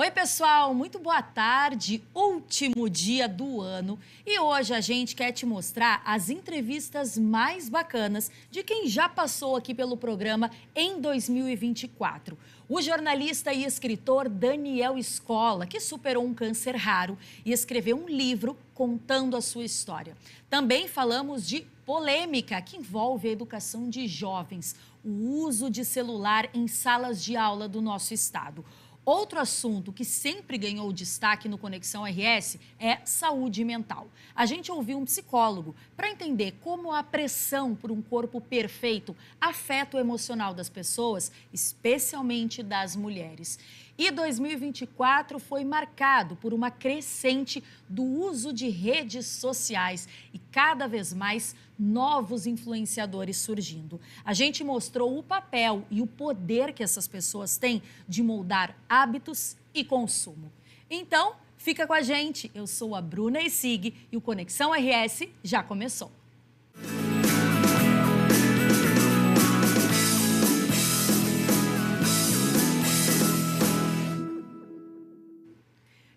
Oi, pessoal, muito boa tarde, último dia do ano. E hoje a gente quer te mostrar as entrevistas mais bacanas de quem já passou aqui pelo programa em 2024. O jornalista e escritor Daniel Scola, que superou um câncer raro e escreveu um livro contando a sua história. Também falamos de polêmica que envolve a educação de jovens, o uso de celular em salas de aula do nosso estado. Outro assunto que sempre ganhou destaque no Conexão RS é saúde mental. A gente ouviu um psicólogo para entender como a pressão por um corpo perfeito afeta o emocional das pessoas, especialmente das mulheres. E 2024 foi marcado por uma crescente do uso de redes sociais e cada vez mais novos influenciadores surgindo. A gente mostrou o papel e o poder que essas pessoas têm de moldar hábitos e consumo. Então, fica com a gente. Eu sou a Bruna Essig e o Conexão RS já começou.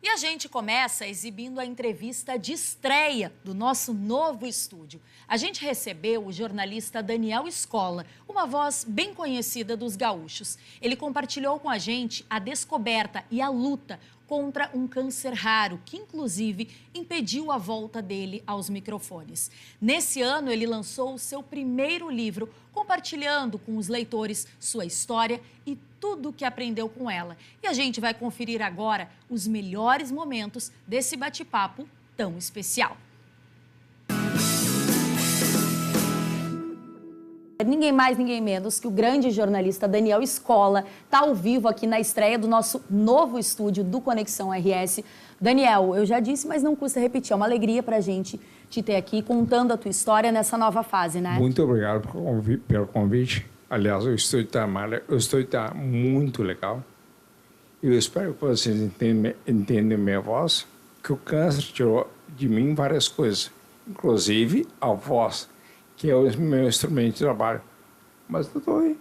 E a gente começa exibindo a entrevista de estreia do nosso novo estúdio. A gente recebeu o jornalista Daniel Scola, uma voz bem conhecida dos gaúchos. Ele compartilhou com a gente a descoberta e a luta contra um câncer raro, que inclusive impediu a volta dele aos microfones. Nesse ano, ele lançou o seu primeiro livro, compartilhando com os leitores sua história e tudo o que aprendeu com ela. E a gente vai conferir agora os melhores momentos desse bate-papo tão especial. Ninguém mais, ninguém menos que o grande jornalista Daniel Scola está ao vivo aqui na estreia do nosso novo estúdio do Conexão RS. Daniel, eu já disse, mas não custa repetir, é uma alegria para a gente te ter aqui contando a tua história nessa nova fase, né? Muito obrigado pelo convite. Aliás, o estúdio está muito legal. Eu espero que vocês entendam minha voz, que o câncer tirou de mim várias coisas, inclusive a voz, que é o meu instrumento de trabalho. Mas eu estou aí.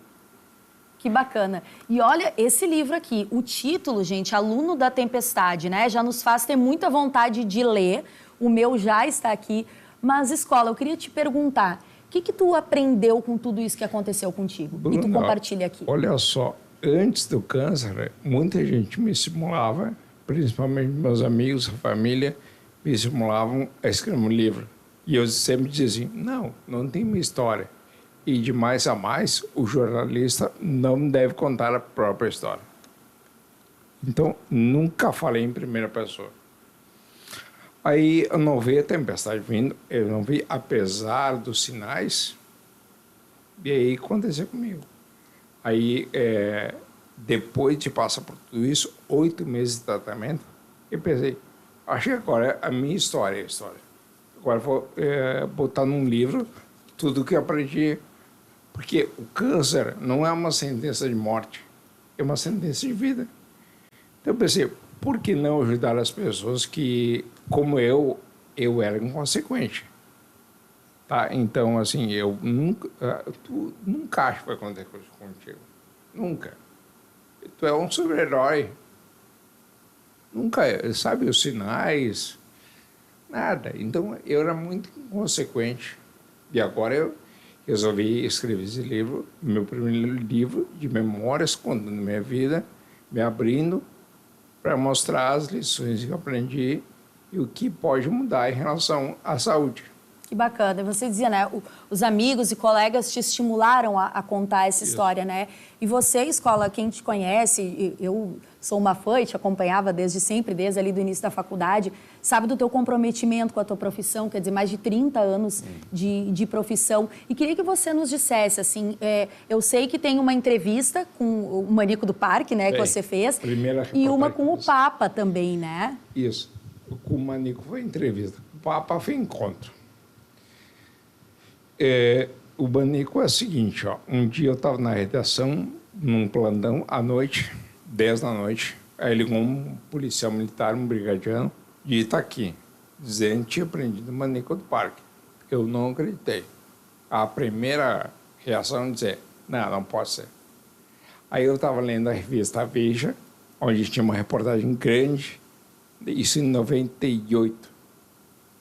Que bacana. E olha esse livro aqui, o título, gente, Aluno da Tempestade, né? Já nos faz ter muita vontade de ler. O meu já está aqui. Mas, Scola, eu queria te perguntar, o que tu aprendeu com tudo isso que aconteceu contigo? Bruna, e tu compartilha aqui. Olha só, antes do câncer, muita gente me estimulava, principalmente meus amigos, a família, me estimulavam a escrever um livro. E eu sempre dizia, não tem uma história. E de mais a mais, o jornalista não deve contar a própria história. Então, nunca falei em primeira pessoa. Aí eu não vi a tempestade vindo, eu não vi, apesar dos sinais, e aí aconteceu comigo. Aí, depois de passar por tudo isso, 8 meses de tratamento, eu pensei, acho que agora a minha história é a história. Agora vou botar num livro tudo o que eu aprendi, porque o câncer não é uma sentença de morte, é uma sentença de vida. Então eu pensei, por que não ajudar as pessoas que, como eu era inconsequente? Tá? Então, assim, eu nunca... tu nunca acha que vai acontecer coisa contigo. Nunca. Tu é um super-herói. Nunca, sabe, os sinais... Nada. Então, eu era muito inconsequente. E agora eu resolvi escrever esse livro, meu primeiro livro de memórias, contando minha vida, me abrindo para mostrar as lições que eu aprendi e o que pode mudar em relação à saúde. Que bacana. E você dizia, né, os amigos e colegas te estimularam a contar essa história, né? E você, Scola, quem te conhece, eu sou uma fã e te acompanhava desde sempre, desde ali do início da faculdade, sabe do teu comprometimento com a tua profissão, quer dizer, mais de 30 anos de profissão. E queria que você nos dissesse, assim, eu sei que tem uma entrevista com o Manico do Parque, né, que você fez, e uma com o Papa também, né? Isso. Com o Manico foi entrevista. O Papa foi encontro. O Manico é o seguinte, ó, um dia eu estava na redação, num plantão, à noite, 10 da noite, aí ligou um policial militar, um brigadiano, de Itaqui, dizendo que tinha prendido o Manico do Parque. Eu não acreditei. A primeira reação é dizer, não pode ser. Aí eu estava lendo a revista Veja, onde tinha uma reportagem grande, isso em 98.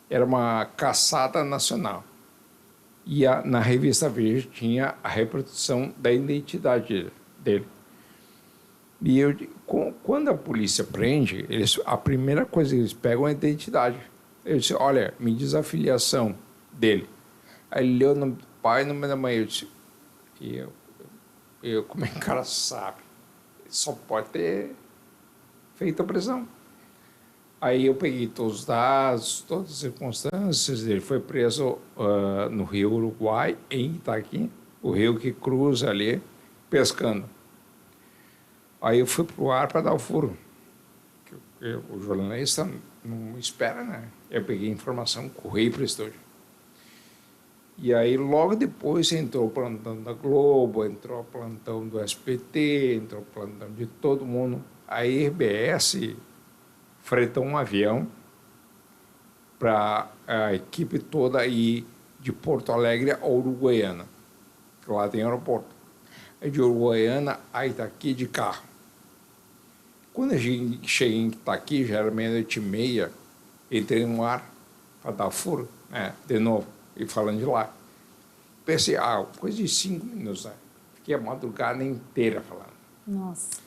Era uma caçada nacional. E na revista Veja tinha a reprodução da identidade dele. E quando a polícia prende, a primeira coisa que eles pegam é a identidade. Eu disse, olha, me diz a filiação dele. Aí ele leu o nome do pai e o nome da mãe. Eu disse, como é que o cara sabe? Ele só pode ter feito a prisão. Aí eu peguei todos os dados, todas as circunstâncias. Ele foi preso no Rio Uruguai, em Itaqui, o rio que cruza ali, pescando. Aí eu fui para o ar para dar o furo. O jornalista não espera, né? Eu peguei a informação, corri para o estúdio. E aí, logo depois, entrou o plantão da Globo, entrou o plantão do SBT, entrou o plantão de todo mundo. A RBS fretou um avião para a equipe toda ir de Porto Alegre a Uruguaiana, que lá tem aeroporto. Aí de Uruguaiana a Itaqui de carro. Quando eu cheguei em Itaqui, já era 00:30, entrei no ar para dar furo, né, de novo, e falando de lá. Pensei, coisa de 5 minutos, né? Fiquei a madrugada inteira falando. Nossa.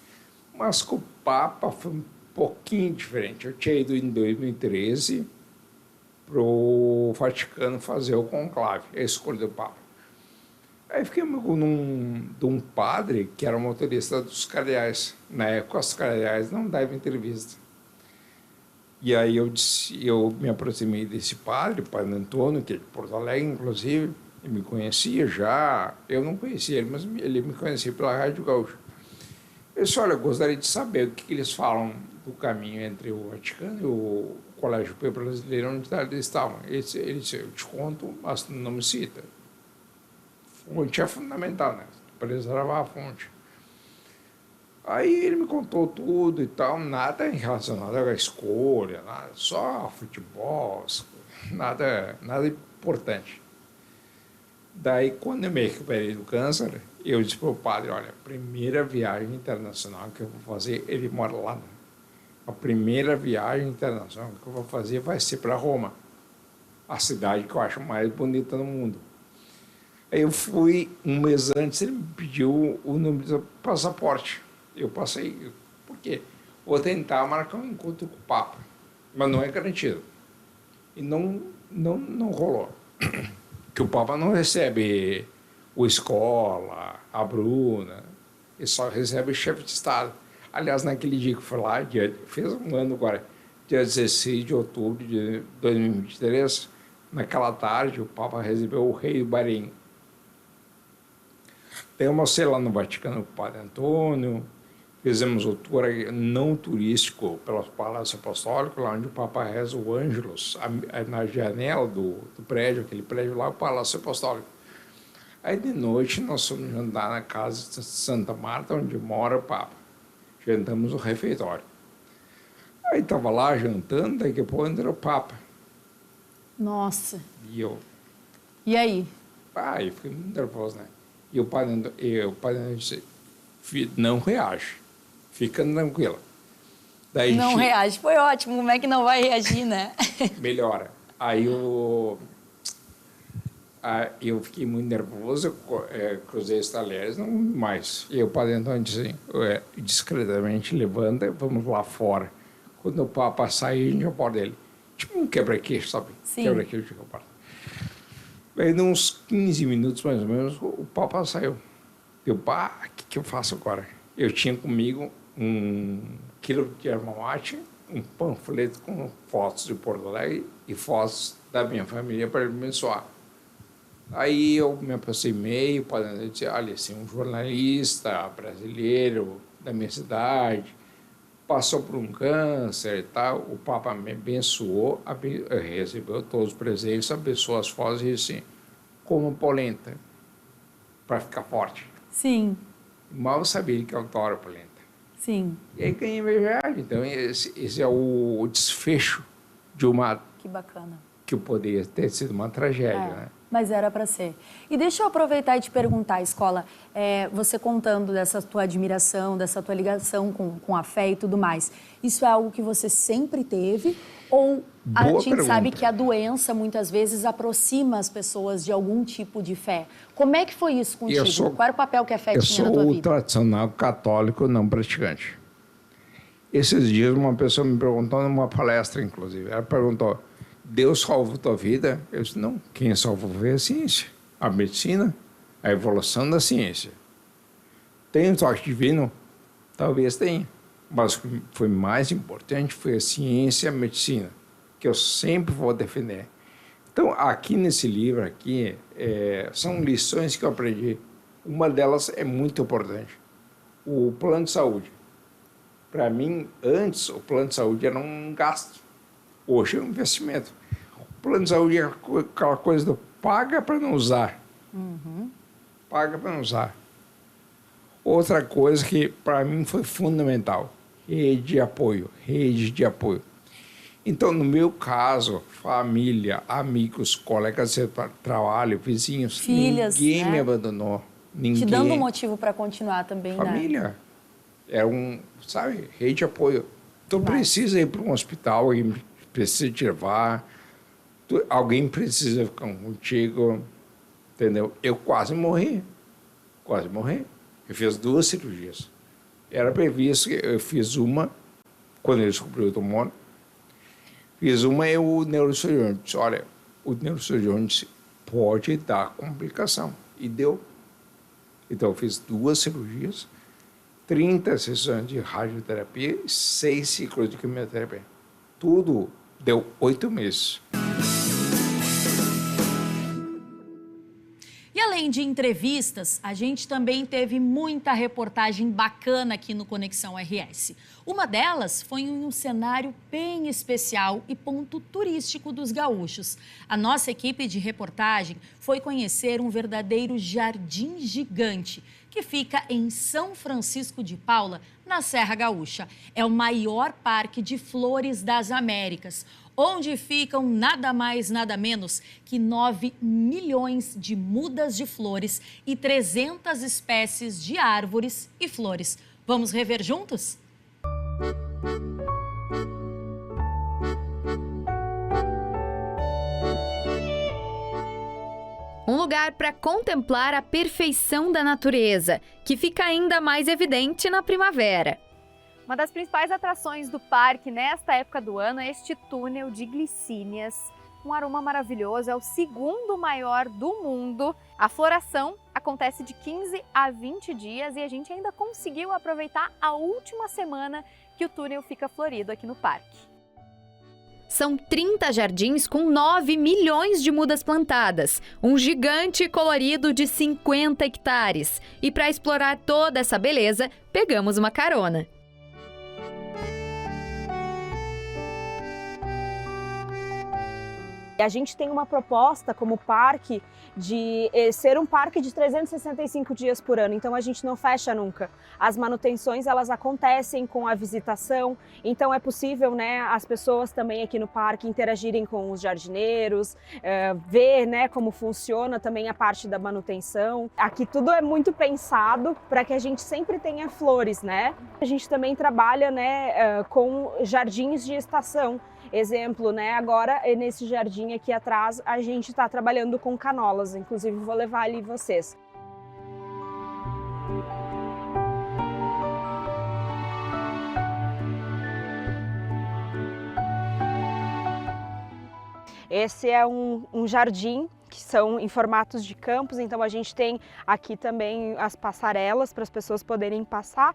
Mas com o Papa foi um pouquinho diferente. Eu tinha ido em 2013 para o Vaticano fazer o conclave, a escolha do Papa. Aí fiquei amigo de um padre que era motorista dos cardeais. Na época, os cardeais não davam entrevista. E aí eu me aproximei desse padre, o padre Antônio, que é de Porto Alegre, inclusive, ele me conhecia já. Eu não conhecia ele, mas ele me conhecia pela Rádio Gaúcha. Eu disse, olha, eu gostaria de saber o que eles falam do caminho entre o Vaticano e o Colégio Brasileiro, onde eles estavam. Ele disse, eu te conto, mas não me cita. Fonte é fundamental, né? Preservar a fonte. Aí ele me contou tudo e tal, nada relacionado à escolha, nada, só futebol, nada importante. Daí, quando eu me recuperei do câncer, eu disse para o padre, olha, a primeira viagem internacional que eu vou fazer, ele mora lá, né? A primeira viagem internacional que eu vou fazer vai ser para Roma, a cidade que eu acho mais bonita no mundo. Aí eu fui, um mês antes, ele me pediu o número do passaporte. Eu passei, por quê? Vou tentar marcar um encontro com o Papa, mas não é garantido. E não rolou. Que o Papa não recebe o Escola, a Bruna, ele só recebe o chefe de Estado. Aliás, naquele dia que foi lá, fez um ano agora, dia 16 de outubro de 2023, naquela tarde, o Papa recebeu o rei do Bahrein. Daí eu almocei lá no Vaticano com o Padre Antônio, fizemos o tour não turístico pelos Palácios Apostólicos, lá onde o Papa reza o Ângelus, na janela do prédio, aquele prédio lá, o Palácio Apostólico. Aí de noite nós fomos jantar na casa de Santa Marta, onde mora o Papa. Jantamos no refeitório. Aí estava lá jantando, daqui a pouco entrou o Papa. Nossa. E aí? Eu fiquei muito nervoso, né? E o padre disse, não reage, fica tranquila. Daí não reage, foi ótimo, como é que não vai reagir, né? Melhora. Aí eu fiquei muito nervoso, cruzei os talheres, não mais. E o padre Antônio disse assim, discretamente, levanta, vamos lá fora. Quando o Papa sair, a gente aborda ele. Tipo um quebra-queixo, sabe? Sim. Quebra-queixo de aborda. Aí, uns 15 minutos, mais ou menos, o Papa saiu. Eu, o que eu faço agora? Eu tinha comigo 1 quilo de erva mate, um panfleto com fotos de Porto Alegre e fotos da minha família para abençoar. Aí eu me aproximei, o padre disse, olha, assim, um jornalista brasileiro da minha cidade, passou por um câncer e tal, o Papa me abençoou, recebeu todos os presentes, abençoou as fotos e disse assim, como polenta, para ficar forte. Sim. Mal sabia que eu adoro polenta. Sim. E aí ganhei minha viagem. Então, esse é o desfecho de uma... Que bacana. Que poderia ter sido uma tragédia, né? Mas era para ser. E deixa eu aproveitar e te perguntar, Escola, você contando dessa tua admiração, dessa tua ligação com a fé e tudo mais, isso é algo que você sempre teve? Ou a gente sabe que a doença muitas vezes aproxima as pessoas de algum tipo de fé? Como é que foi isso contigo? Qual era o papel que a fé tinha na tua vida? Eu sou o tradicional católico não praticante. Esses dias uma pessoa me perguntou numa palestra, inclusive, ela perguntou: Deus salvou tua vida? Eu disse: não, quem salvou foi a ciência, a medicina, a evolução da ciência. Tem um toque divino? Talvez tenha. Mas o que foi mais importante foi a ciência e a medicina, que eu sempre vou defender. Então, aqui nesse livro, aqui, são lições que eu aprendi. Uma delas é muito importante. O plano de saúde. Para mim, antes, o plano de saúde era um gasto. Hoje é um investimento. O plano de saúde é aquela coisa do paga para não usar. Paga para não usar. Outra coisa que para mim foi fundamental, rede de apoio, rede de apoio. Então, no meu caso, família, amigos, colegas de trabalho, vizinhos, filhas, ninguém me abandonou. Ninguém. Te dando motivo para continuar também, família. Era sabe, rede de apoio. Tu precisa ir para um hospital, alguém precisa te levar, alguém precisa ficar contigo, entendeu? Eu quase morri. Eu fiz 2 cirurgias. Era previsto que eu fiz uma, quando eu descobri o tumor, fiz uma e o neurocirurgião disse: olha, o neurocirurgião disse, pode dar complicação. E deu. Então eu fiz 2 cirurgias, 30 sessões de radioterapia e 6 ciclos de quimioterapia. Tudo deu 8 meses. E além de entrevistas, a gente também teve muita reportagem bacana aqui no Conexão RS. Uma delas foi em um cenário bem especial e ponto turístico dos gaúchos. A nossa equipe de reportagem foi conhecer um verdadeiro jardim gigante que fica em São Francisco de Paula, na Serra Gaúcha. É o maior parque de flores das Américas, onde ficam nada mais, nada menos que 9 milhões de mudas de flores e 300 espécies de árvores e flores. Vamos rever juntos? Um lugar para contemplar a perfeição da natureza, que fica ainda mais evidente na primavera. Uma das principais atrações do parque nesta época do ano é este túnel de glicínias. Um aroma maravilhoso, é o 2º maior do mundo. A floração acontece de 15 a 20 dias e a gente ainda conseguiu aproveitar a última semana que o túnel fica florido aqui no parque. São 30 jardins com 9 milhões de mudas plantadas, um gigante colorido de 50 hectares. E para explorar toda essa beleza, pegamos uma carona. A gente tem uma proposta como parque de ser um parque de 365 dias por ano, então a gente não fecha nunca. As manutenções, elas acontecem com a visitação, então é possível, né, as pessoas também aqui no parque interagirem com os jardineiros, ver, né, como funciona também a parte da manutenção. Aqui tudo é muito pensado para que a gente sempre tenha flores, né? A gente também trabalha, né, com jardins de estação. Exemplo, né? Agora, nesse jardim aqui atrás, a gente está trabalhando com canolas. Inclusive, vou levar ali vocês. Esse é um jardim que são em formatos de campos, então a gente tem aqui também as passarelas para as pessoas poderem passar.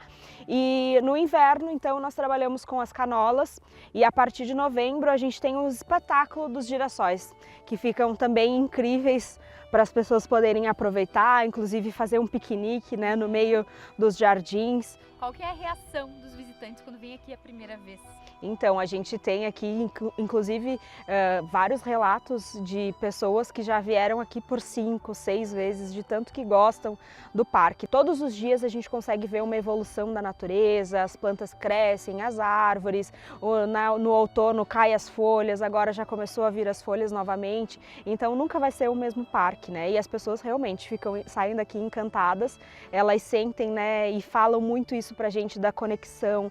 E no inverno, então, nós trabalhamos com as canolas e a partir de novembro a gente tem o espetáculo dos girassóis, que ficam também incríveis para as pessoas poderem aproveitar, inclusive fazer um piquenique, né, no meio dos jardins. Qual que é a reação dos visitantes quando vêm aqui a primeira vez? Então, a gente tem aqui, inclusive, vários relatos de pessoas que já vieram aqui por 5, 6 vezes, de tanto que gostam do parque. Todos os dias a gente consegue ver uma evolução da natureza, as plantas crescem, as árvores, no outono caem as folhas, agora já começou a vir as folhas novamente, então nunca vai ser o mesmo parque, né? E as pessoas realmente saem daqui encantadas, elas sentem, né, e falam muito isso pra gente da conexão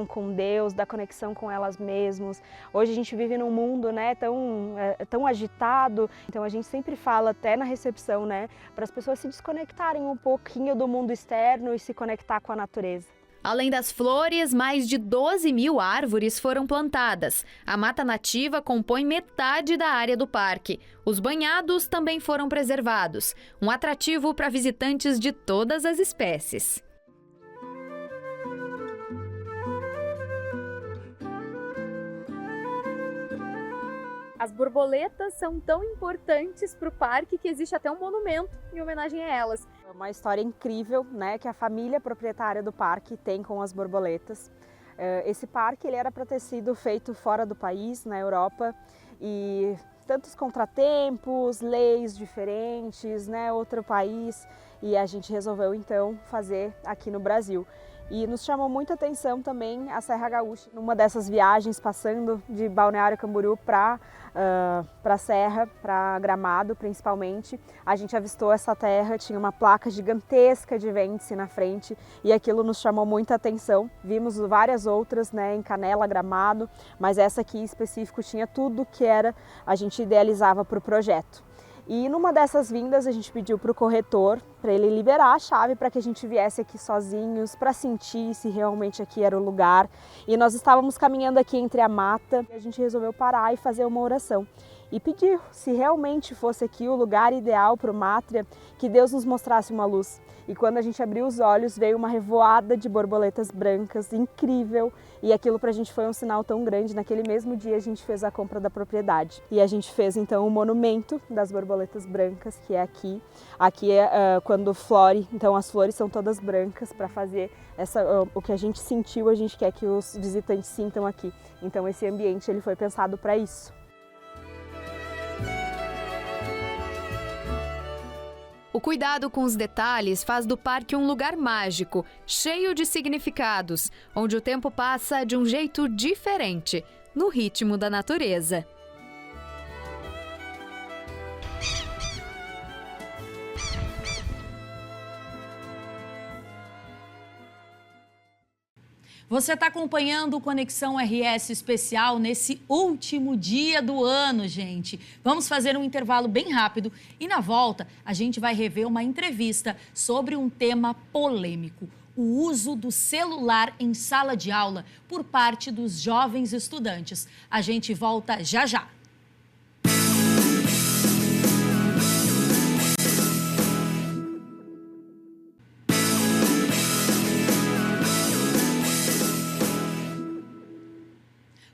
com Deus, da conexão com elas mesmas. Hoje a gente vive num mundo, né, tão agitado, então a gente sempre fala até na recepção, né, para as pessoas se desconectarem um pouquinho do mundo externo e se conectar com a natureza. Além das flores, mais de 12.000 árvores foram plantadas. A mata nativa compõe metade da área do parque. Os banhados também foram preservados, um atrativo para visitantes de todas as espécies. As borboletas são tão importantes para o parque que existe até um monumento em homenagem a elas. É uma história incrível, né, que a família proprietária do parque tem com as borboletas. Esse parque ele era para ter sido feito fora do país, na Europa, e tantos contratempos, leis diferentes, né, outro país, e a gente resolveu então fazer aqui no Brasil. E nos chamou muita atenção também a Serra Gaúcha. Numa dessas viagens, passando de Balneário Camboriú para a Serra, para Gramado principalmente, a gente avistou essa terra, tinha uma placa gigantesca de vértice na frente e aquilo nos chamou muita atenção. Vimos várias outras, né, em Canela, Gramado, mas essa aqui em específico tinha tudo que a gente idealizava para o projeto. E numa dessas vindas a gente pediu para o corretor, para ele liberar a chave para que a gente viesse aqui sozinhos, para sentir se realmente aqui era o lugar. E nós estávamos caminhando aqui entre a mata e a gente resolveu parar e fazer uma oração. E pedir se realmente fosse aqui o lugar ideal para o Mátria, que Deus nos mostrasse uma luz. E quando a gente abriu os olhos, veio uma revoada de borboletas brancas, incrível. E aquilo pra gente foi um sinal tão grande. Naquele mesmo dia a gente fez a compra da propriedade. E a gente fez então o monumento das borboletas brancas, que é aqui. Aqui é quando flore, então as flores são todas brancas para fazer o que a gente sentiu, a gente quer que os visitantes sintam aqui. Então esse ambiente ele foi pensado para isso. O cuidado com os detalhes faz do parque um lugar mágico, cheio de significados, onde o tempo passa de um jeito diferente, no ritmo da natureza. Você está acompanhando o Conexão RS especial nesse último dia do ano, gente. Vamos fazer um intervalo bem rápido e na volta a gente vai rever uma entrevista sobre um tema polêmico: o uso do celular em sala de aula por parte dos jovens estudantes. A gente volta já já.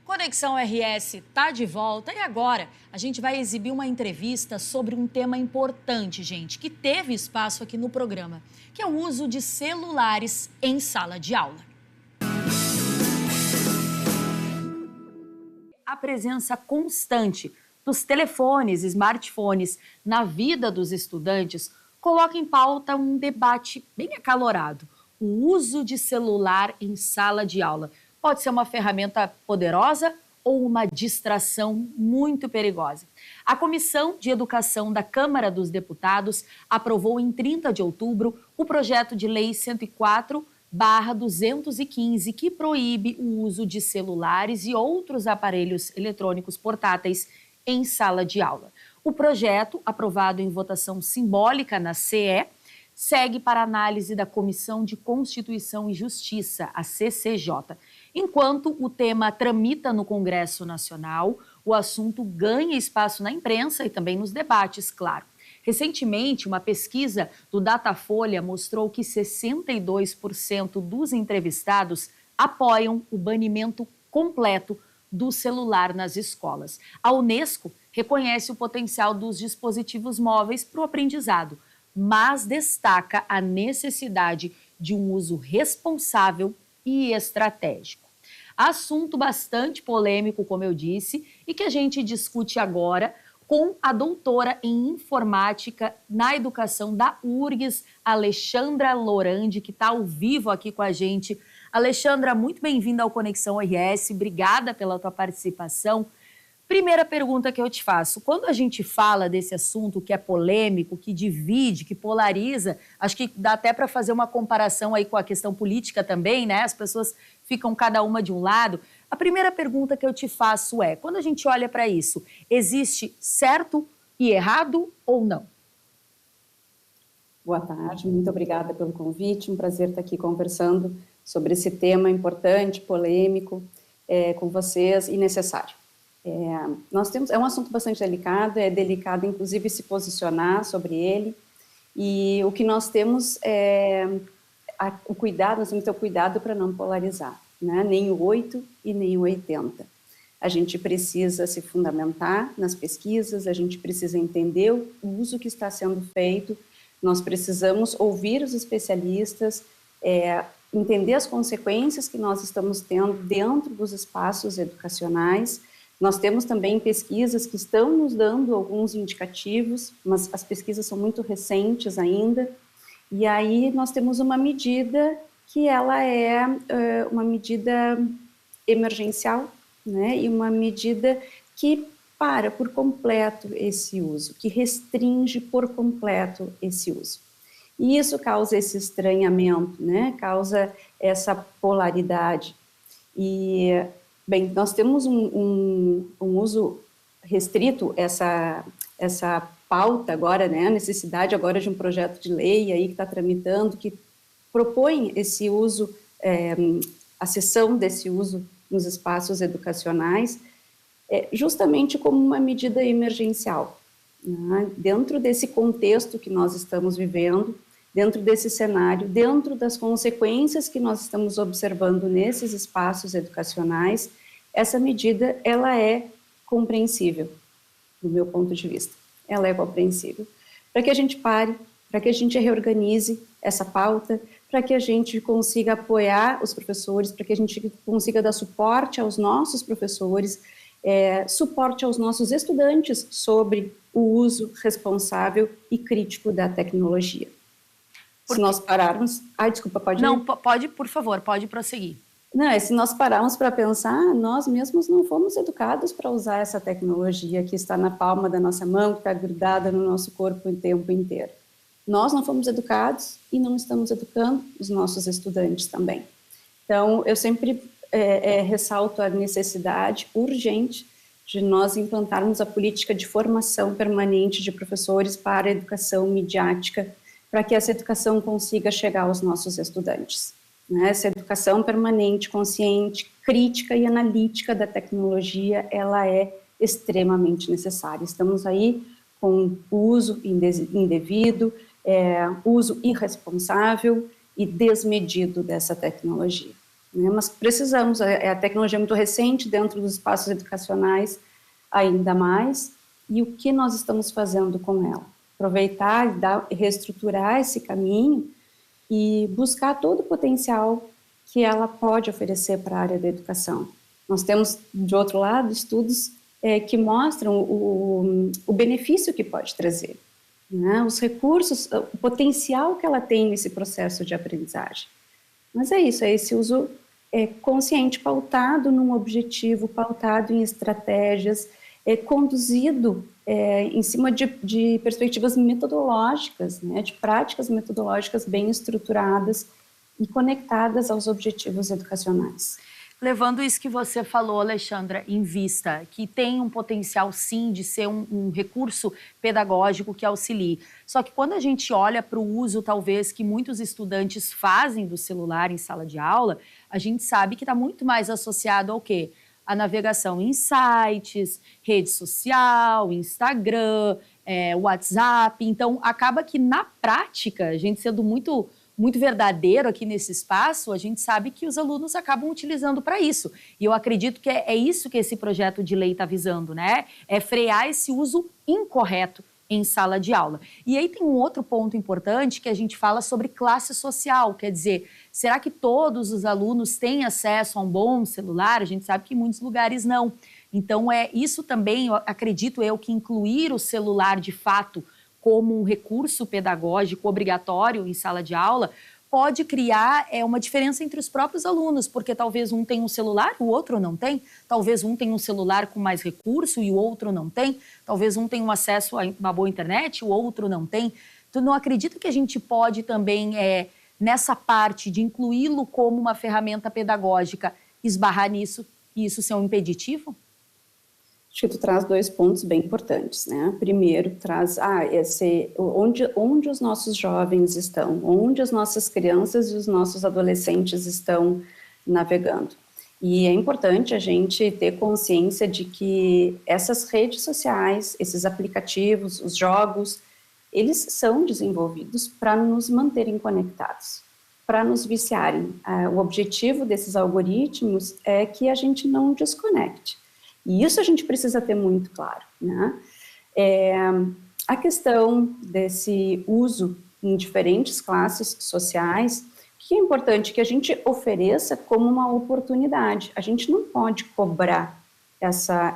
Conexão RS está de volta e agora a gente vai exibir uma entrevista sobre um tema importante, gente, que teve espaço aqui no programa, que é o uso de celulares em sala de aula. A presença constante dos telefones e smartphones na vida dos estudantes coloca em pauta um debate bem acalorado: o uso de celular em sala de aula. Pode ser uma ferramenta poderosa ou uma distração muito perigosa. A Comissão de Educação da Câmara dos Deputados aprovou em 30 de outubro o projeto de lei 104/215, que proíbe o uso de celulares e outros aparelhos eletrônicos portáteis em sala de aula. O projeto, aprovado em votação simbólica na CE, segue para análise da Comissão de Constituição e Justiça, a CCJ. Enquanto o tema tramita no Congresso Nacional, o assunto ganha espaço na imprensa e também nos debates, claro. Recentemente, uma pesquisa do Datafolha mostrou que 62% dos entrevistados apoiam o banimento completo do celular nas escolas. A Unesco reconhece o potencial dos dispositivos móveis para o aprendizado, mas destaca a necessidade de um uso responsável e estratégico. Assunto bastante polêmico, como eu disse, e que a gente discute agora com a doutora em informática na educação da URGS, Alexandra Lorandi, que está ao vivo aqui com a gente. Alexandra, muito bem-vinda ao Conexão RS, obrigada pela tua participação. Primeira pergunta que eu te faço, quando a gente fala desse assunto que é polêmico, que divide, que polariza, acho que dá até para fazer uma comparação aí com a questão política também, né? As pessoas ficam cada uma de um lado. A primeira pergunta que eu te faço é, quando a gente olha para isso, existe certo e errado ou não? Boa tarde, muito obrigada pelo convite, um prazer estar aqui conversando sobre esse tema importante, polêmico, com vocês e necessário. É um assunto bastante delicado, é delicado inclusive se posicionar sobre ele, e o que nós temos o cuidado, nós temos que ter o cuidado para não polarizar, né? Nem o 8 e nem o 80. A gente precisa se fundamentar nas pesquisas, a gente precisa entender o uso que está sendo feito, nós precisamos ouvir os especialistas, entender as consequências que nós estamos tendo dentro dos espaços educacionais. Nós temos também pesquisas que estão nos dando alguns indicativos, mas as pesquisas são muito recentes ainda, e aí nós temos uma medida que ela é uma medida emergencial, né? E uma medida que para por completo esse uso, que restringe por completo esse uso. E isso causa esse estranhamento, né? Causa essa polaridade. E, bem, nós temos um uso restrito, essa pauta agora, né? A necessidade agora de um projeto de lei aí que está tramitando, que propõe esse uso, a cessão desse uso nos espaços educacionais, justamente como uma medida emergencial, né? Dentro desse contexto que nós estamos vivendo, dentro desse cenário, dentro das consequências que nós estamos observando nesses espaços educacionais, essa medida, ela é compreensível, do meu ponto de vista. Ela é compreensível. Para que a gente pare, para que a gente reorganize essa pauta, para que a gente consiga apoiar os professores, para que a gente consiga dar suporte aos nossos professores, suporte aos nossos estudantes sobre o uso responsável e crítico da tecnologia. Se nós pararmos... desculpa, pode ir? Não, pode, por favor, pode prosseguir. Não, se nós pararmos para pensar, nós mesmos não fomos educados para usar essa tecnologia que está na palma da nossa mão, que está grudada no nosso corpo o tempo inteiro. Nós não fomos educados e não estamos educando os nossos estudantes também. Então, eu sempre ressalto a necessidade urgente de nós implantarmos a política de formação permanente de professores para a educação midiática, para que essa educação consiga chegar aos nossos estudantes. Né? Essa educação permanente, consciente, crítica e analítica da tecnologia, ela é extremamente necessária. Estamos aí com o uso indevido, uso irresponsável e desmedido dessa tecnologia. Né? Mas precisamos, a tecnologia é muito recente dentro dos espaços educacionais, ainda mais, e o que nós estamos fazendo com ela? Aproveitar e reestruturar esse caminho e buscar todo o potencial que ela pode oferecer para a área da educação. Nós temos, de outro lado, estudos que mostram o benefício que pode trazer, né? Os recursos, o potencial que ela tem nesse processo de aprendizagem. Mas é isso, é esse uso consciente, pautado num objetivo, pautado em estratégias, conduzido em cima de perspectivas metodológicas, né, de práticas metodológicas bem estruturadas e conectadas aos objetivos educacionais. Levando isso que você falou, Alexandra, em vista, que tem um potencial, sim, de ser um recurso pedagógico que auxilie. Só que quando a gente olha para o uso, talvez, que muitos estudantes fazem do celular em sala de aula, a gente sabe que está muito mais associado ao quê? A navegação em sites, rede social, Instagram, WhatsApp. Então, acaba que, na prática, a gente sendo muito muito verdadeiro aqui nesse espaço, a gente sabe que os alunos acabam utilizando para isso. E eu acredito que é isso que esse projeto de lei está visando, né? É frear esse uso incorreto em sala de aula. E aí tem um outro ponto importante que a gente fala sobre classe social, quer dizer, será que todos os alunos têm acesso a um bom celular? A gente sabe que em muitos lugares não. Então, isso também, acredito eu, que incluir o celular de fato como um recurso pedagógico obrigatório em sala de aula pode criar uma diferença entre os próprios alunos, porque talvez um tenha um celular, o outro não tem, talvez um tenha um celular com mais recurso e o outro não tem, talvez um tenha um acesso a uma boa internet, o outro não tem. Tu não acredita que a gente pode também, nessa parte de incluí-lo como uma ferramenta pedagógica, esbarrar nisso e isso ser um impeditivo? Acho que tu traz 2 pontos bem importantes, né? Primeiro, traz onde os nossos jovens estão, onde as nossas crianças e os nossos adolescentes estão navegando. E é importante a gente ter consciência de que essas redes sociais, esses aplicativos, os jogos, eles são desenvolvidos para nos manterem conectados, para nos viciarem. O objetivo desses algoritmos é que a gente não desconecte. E isso a gente precisa ter muito claro, né? A questão desse uso em diferentes classes sociais, que é importante que a gente ofereça como uma oportunidade. A gente não pode cobrar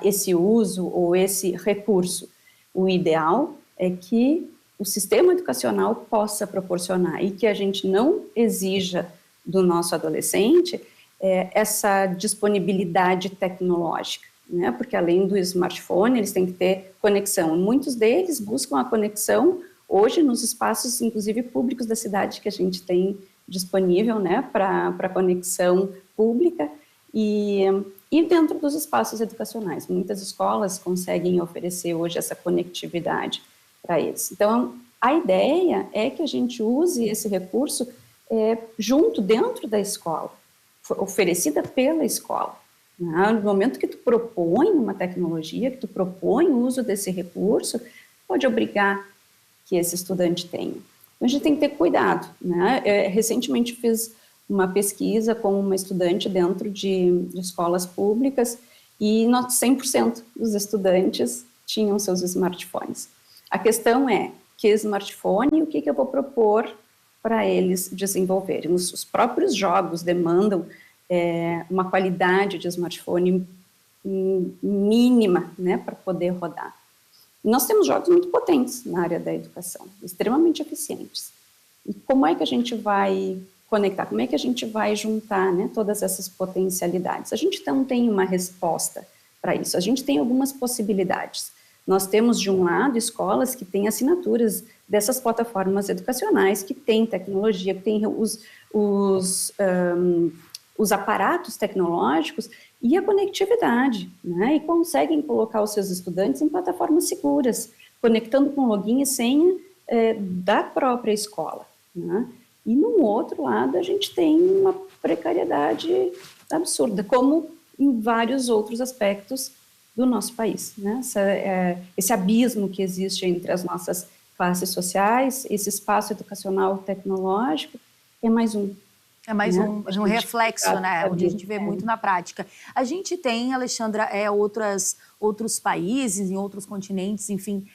esse uso ou esse recurso. O ideal é que o sistema educacional possa proporcionar e que a gente não exija do nosso adolescente essa disponibilidade tecnológica. Né? Porque além do smartphone, eles têm que ter conexão. Muitos deles buscam a conexão hoje nos espaços, inclusive públicos da cidade, que a gente tem disponível, né, para conexão pública e dentro dos espaços educacionais. Muitas escolas conseguem oferecer hoje essa conectividade para eles. Então, a ideia é que a gente use esse recurso dentro da escola, oferecida pela escola. No momento que tu propõe uma tecnologia, que tu propõe o uso desse recurso, pode obrigar que esse estudante tenha. Então, a gente tem que ter cuidado, né? Recentemente fiz uma pesquisa com uma estudante dentro de escolas públicas e 100% dos estudantes tinham seus smartphones. A questão é, que smartphone e o que eu vou propor para eles desenvolverem? Os próprios jogos demandam uma qualidade de smartphone mínima, né, para poder rodar. Nós temos jogos muito potentes na área da educação, extremamente eficientes. E como é que a gente vai conectar? Como é que a gente vai juntar, né, todas essas potencialidades? A gente não tem uma resposta para isso, a gente tem algumas possibilidades. Nós temos, de um lado, escolas que têm assinaturas dessas plataformas educacionais, que têm tecnologia, que têm os aparatos tecnológicos e a conectividade, né? E conseguem colocar os seus estudantes em plataformas seguras, conectando com login e senha da própria escola, né? E, no outro lado, a gente tem uma precariedade absurda, como em vários outros aspectos do nosso país, né? Esse abismo que existe entre as nossas classes sociais, esse espaço educacional tecnológico, é mais um. É mais um reflexo, né? Onde a gente vê muito na prática. A gente tem, Alexandra, outros países, em outros continentes, enfim,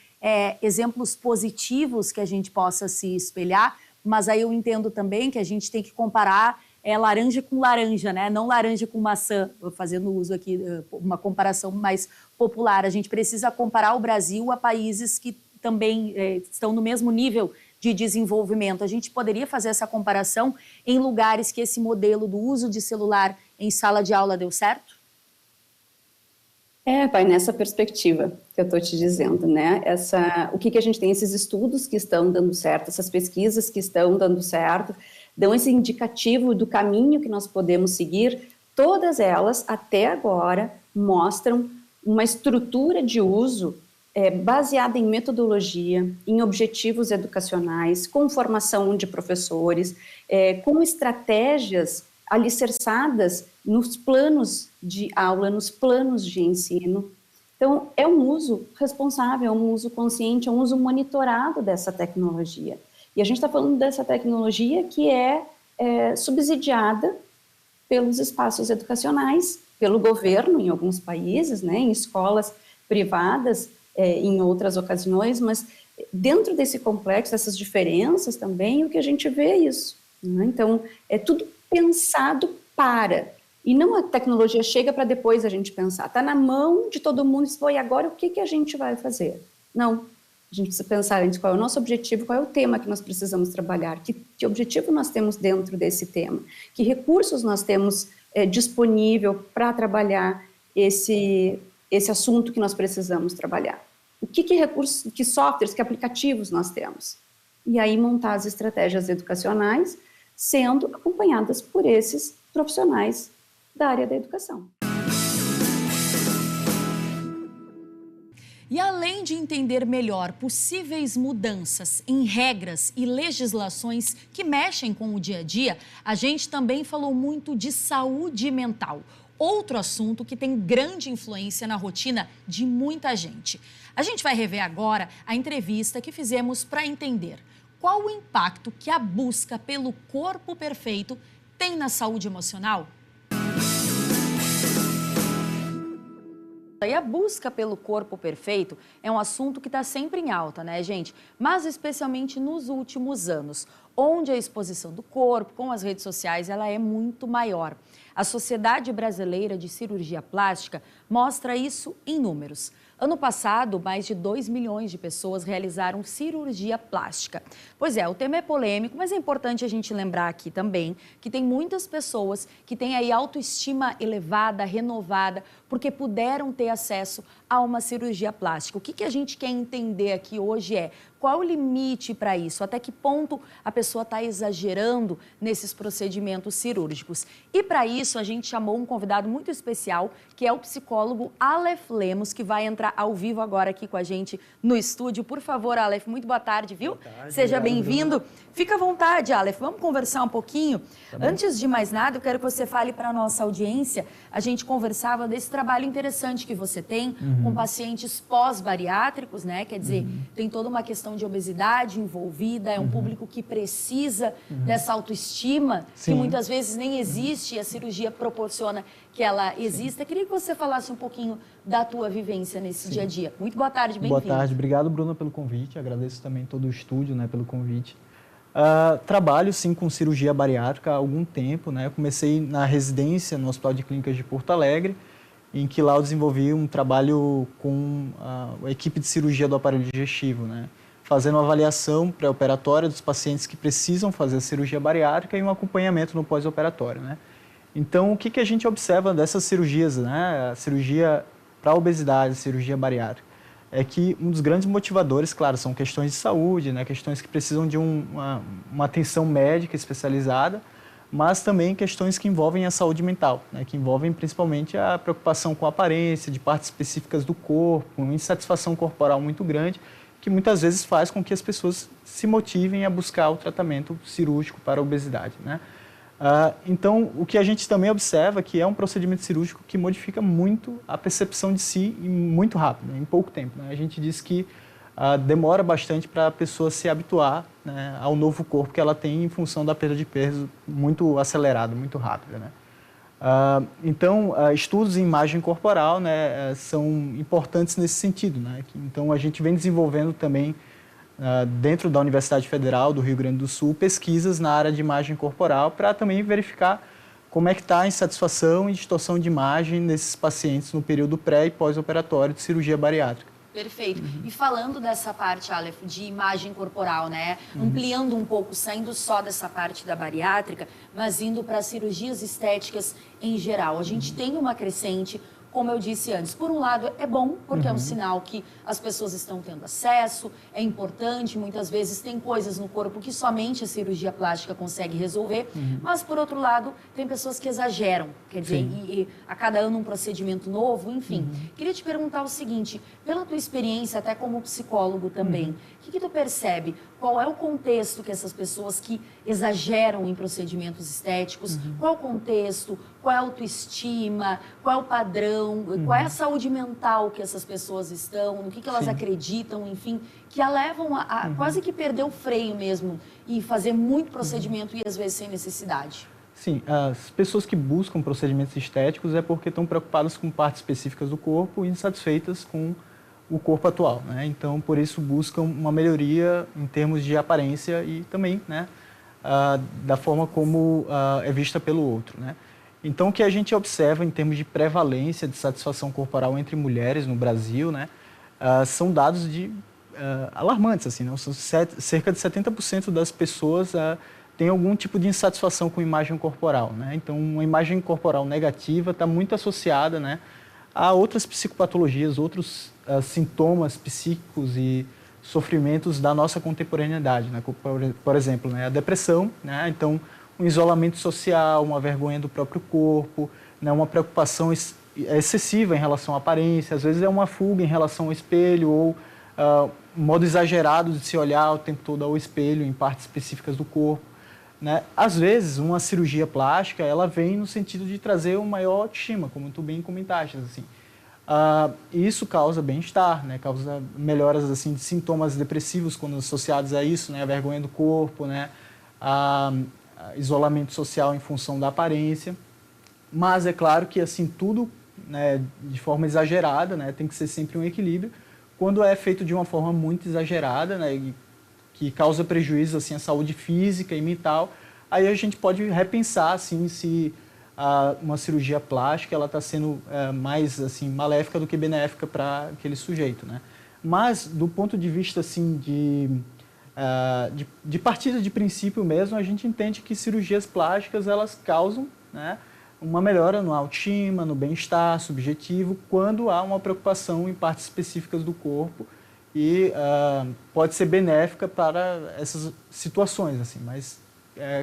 exemplos positivos que a gente possa se espelhar, mas aí eu entendo também que a gente tem que comparar laranja com laranja, né? Não laranja com maçã, fazendo uso aqui, uma comparação mais popular. A gente precisa comparar o Brasil a países que também estão no mesmo nível de desenvolvimento. A gente poderia fazer essa comparação em lugares que esse modelo do uso de celular em sala de aula deu certo? Vai nessa perspectiva que eu estou te dizendo, né? O que a gente tem, esses estudos que estão dando certo, essas pesquisas que estão dando certo, dão esse indicativo do caminho que nós podemos seguir. Todas elas, até agora, mostram uma estrutura de uso baseada em metodologia, em objetivos educacionais, com formação de professores, com estratégias alicerçadas nos planos de aula, nos planos de ensino. Então, é um uso responsável, é um uso consciente, é um uso monitorado dessa tecnologia. E a gente está falando dessa tecnologia que é subsidiada pelos espaços educacionais, pelo governo em alguns países, né, em escolas privadas em outras ocasiões, mas dentro desse complexo, dessas diferenças também, o que a gente vê é isso, né? Então, é tudo pensado para, e não a tecnologia chega para depois a gente pensar, está na mão de todo mundo, e agora o que a gente vai fazer? Não, a gente precisa pensar antes qual é o nosso objetivo, qual é o tema que nós precisamos trabalhar, que objetivo nós temos dentro desse tema, que recursos nós temos disponível para trabalhar esse assunto que nós precisamos trabalhar. Que recursos, que softwares, que aplicativos nós temos. E aí montar as estratégias educacionais sendo acompanhadas por esses profissionais da área da educação. E além de entender melhor possíveis mudanças em regras e legislações que mexem com o dia a dia, a gente também falou muito de saúde mental. Outro assunto que tem grande influência na rotina de muita gente. A gente vai rever agora a entrevista que fizemos para entender qual o impacto que a busca pelo corpo perfeito tem na saúde emocional. E a busca pelo corpo perfeito é um assunto que está sempre em alta, né, gente? Mas especialmente nos últimos anos, onde a exposição do corpo com as redes sociais ela é muito maior. A Sociedade Brasileira de Cirurgia Plástica mostra isso em números. Ano passado, mais de 2 milhões de pessoas realizaram cirurgia plástica. Pois é, o tema é polêmico, mas é importante a gente lembrar aqui também que tem muitas pessoas que têm aí autoestima elevada, renovada, porque puderam ter acesso a uma cirurgia plástica. O que a gente quer entender aqui hoje é qual o limite para isso, até que ponto a pessoa está exagerando nesses procedimentos cirúrgicos. E para isso a gente chamou um convidado muito especial, que é o psicólogo Aleph Lemos, que vai entrar ao vivo agora aqui com a gente no estúdio. Por favor, Aleph, muito boa tarde, viu? Boa tarde, seja bem-vindo. Fica à vontade, Aleph, vamos conversar um pouquinho. Tá. Antes de mais nada, eu quero que você fale para a nossa audiência. A gente conversava desse trabalho interessante que você tem com pacientes pós-bariátricos, né? Quer dizer, tem toda uma questão de obesidade envolvida, é um público que precisa dessa autoestima, que muitas vezes nem existe e a cirurgia proporciona que ela exista. Queria que você falasse um pouquinho da tua vivência nesse dia a dia. Muito boa tarde, bem-vindo. Boa tarde, obrigado, Bruna, pelo convite. Agradeço também todo o estúdio, né, pelo convite. Trabalho, sim, com cirurgia bariátrica há algum tempo, né? Eu comecei na residência no Hospital de Clínicas de Porto Alegre, em que lá eu desenvolvi um trabalho com a equipe de cirurgia do aparelho digestivo, né? Fazendo uma avaliação pré-operatória dos pacientes que precisam fazer a cirurgia bariátrica e um acompanhamento no pós-operatório, né? Então, o que a gente observa dessas cirurgias, né? A cirurgia para obesidade, a cirurgia bariátrica, é que um dos grandes motivadores, claro, são questões de saúde, né? Questões que precisam de uma atenção médica especializada, mas também questões que envolvem a saúde mental, né? Que envolvem principalmente a preocupação com a aparência, de partes específicas do corpo, uma insatisfação corporal muito grande, que muitas vezes faz com que as pessoas se motivem a buscar o tratamento cirúrgico para a obesidade, né? Então, o que a gente também observa é que é um procedimento cirúrgico que modifica muito a percepção de si e muito rápido, né, em pouco tempo, né? A gente diz que demora bastante para a pessoa se habituar, né, ao novo corpo que ela tem em função da perda de peso muito acelerada, muito rápida, né? Então, estudos em imagem corporal, né, são importantes nesse sentido, né? Então, a gente vem desenvolvendo também dentro da Universidade Federal do Rio Grande do Sul, pesquisas na área de imagem corporal para também verificar como é que está a insatisfação e distorção de imagem nesses pacientes no período pré- e pós-operatório de cirurgia bariátrica. Perfeito. E falando dessa parte, Aleph, de imagem corporal, né? Ampliando um pouco, saindo só dessa parte da bariátrica, mas indo para cirurgias estéticas em geral. A gente tem uma crescente, como eu disse antes. Por um lado, é bom, porque é um sinal que as pessoas estão tendo acesso, é importante, muitas vezes tem coisas no corpo que somente a cirurgia plástica consegue resolver, mas, por outro lado, tem pessoas que exageram, quer dizer, e a cada ano um procedimento novo, enfim. Queria te perguntar o seguinte, pela tua experiência, até como psicólogo também, o que tu percebe? Qual é o contexto que essas pessoas que exageram em procedimentos estéticos, qual é o contexto, qual é a autoestima, qual é o padrão, qual é a saúde mental que essas pessoas estão, no que elas acreditam, enfim, que a levam a quase que perder o freio mesmo e fazer muito procedimento e às vezes sem necessidade. Sim, as pessoas que buscam procedimentos estéticos é porque estão preocupadas com partes específicas do corpo e insatisfeitas com o corpo atual, né? Então, por isso buscam uma melhoria em termos de aparência e também, né, da forma como é vista pelo outro, né? Então, o que a gente observa em termos de prevalência de satisfação corporal entre mulheres no Brasil, né, são dados alarmantes, assim, né? Cerca de 70% das pessoas têm algum tipo de insatisfação com a imagem corporal, né? Então, uma imagem corporal negativa está muito associada, né, a outras psicopatologias, outros sintomas psíquicos e sofrimentos da nossa contemporaneidade, né? Por exemplo, né, a depressão, né? Então, um isolamento social, uma vergonha do próprio corpo, né, uma preocupação excessiva em relação à aparência, às vezes é uma fuga em relação ao espelho ou um modo exagerado de se olhar o tempo todo ao espelho em partes específicas do corpo, né? Às vezes, uma cirurgia plástica, ela vem no sentido de trazer uma maior autoestima, como tu bem comentaste, assim. E isso causa bem-estar, né? Causa melhoras assim, de sintomas depressivos quando associados a isso, né? A vergonha do corpo, né? Isolamento social em função da aparência. Mas é claro que assim, tudo, né, de forma exagerada, né? Tem que ser sempre um equilíbrio. Quando é feito de uma forma muito exagerada, né, que causa prejuízo assim, à saúde física e mental, aí a gente pode repensar assim, se uma cirurgia plástica ela está sendo mais assim, maléfica do que benéfica para aquele sujeito, né? Mas, do ponto de vista assim, de partida de princípio mesmo, a gente entende que cirurgias plásticas elas causam, né, uma melhora no autoestima, no bem-estar subjetivo, quando há uma preocupação em partes específicas do corpo e pode ser benéfica para essas situações, assim, mas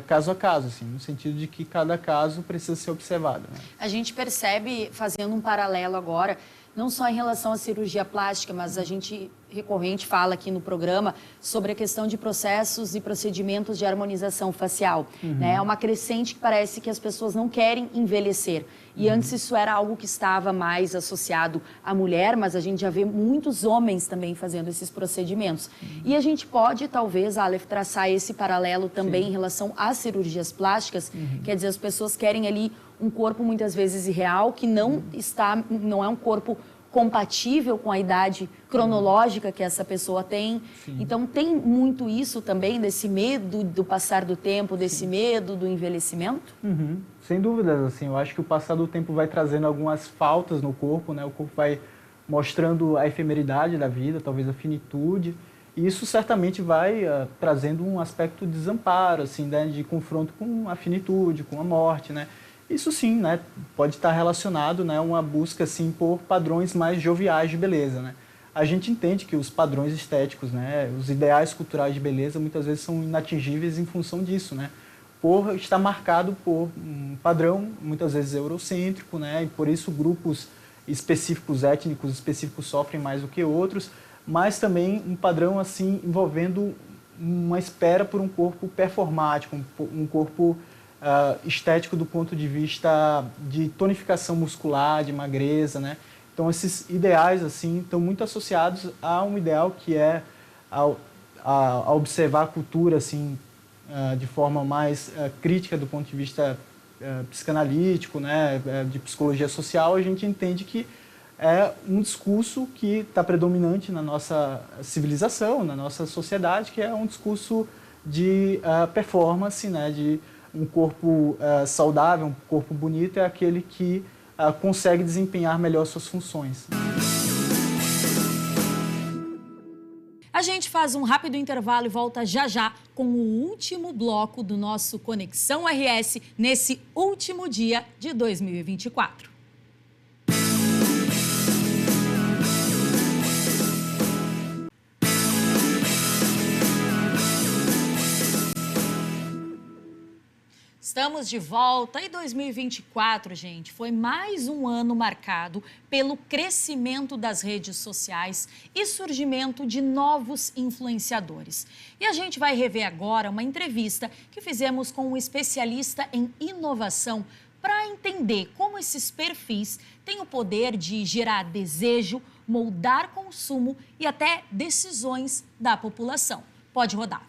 caso a caso, assim, no sentido de que cada caso precisa ser observado, né? A gente percebe, fazendo um paralelo agora, não só em relação à cirurgia plástica, mas a gente recorrente fala aqui no programa sobre a questão de processos e procedimentos de harmonização facial, né? É uma crescente que parece que as pessoas não querem envelhecer. E antes isso era algo que estava mais associado à mulher, mas a gente já vê muitos homens também fazendo esses procedimentos. E a gente pode, talvez, Aleph, traçar esse paralelo também em relação às cirurgias plásticas, quer dizer, as pessoas querem ali um corpo muitas vezes irreal, que não é um corpo compatível com a idade cronológica que essa pessoa tem. Então, tem muito isso também, desse medo do passar do tempo, desse medo do envelhecimento? Sem dúvidas, assim, eu acho que o passar do tempo vai trazendo algumas faltas no corpo, né? O corpo vai mostrando a efemeridade da vida, talvez a finitude, e isso certamente vai trazendo um aspecto de desamparo, assim, né? De confronto com a finitude, com a morte, né? Isso sim, né, pode estar relacionado, né, a uma busca assim, por padrões mais joviais de beleza, né? A gente entende que os padrões estéticos, né, os ideais culturais de beleza, muitas vezes são inatingíveis em função disso, né? Por estar marcado por um padrão, muitas vezes eurocêntrico, né? E por isso grupos específicos, étnicos específicos sofrem mais do que outros, mas também um padrão assim envolvendo uma espera por um corpo performático, um corpo estético do ponto de vista de tonificação muscular, de magreza, né? Então, esses ideais, assim, estão muito associados a um ideal que é a observar a cultura, assim, de forma mais crítica do ponto de vista psicanalítico, né? De psicologia social, a gente entende que é um discurso que está predominante na nossa civilização, na nossa sociedade, que é um discurso de performance, né? De um corpo saudável, um corpo bonito, é aquele que consegue desempenhar melhor suas funções. A gente faz um rápido intervalo e volta já já com o último bloco do nosso Conexão RS nesse último dia de 2024. Estamos de volta e 2024, gente, foi mais um ano marcado pelo crescimento das redes sociais e surgimento de novos influenciadores. E a gente vai rever agora uma entrevista que fizemos com um especialista em inovação para entender como esses perfis têm o poder de gerar desejo, moldar consumo e até decisões da população. Pode rodar.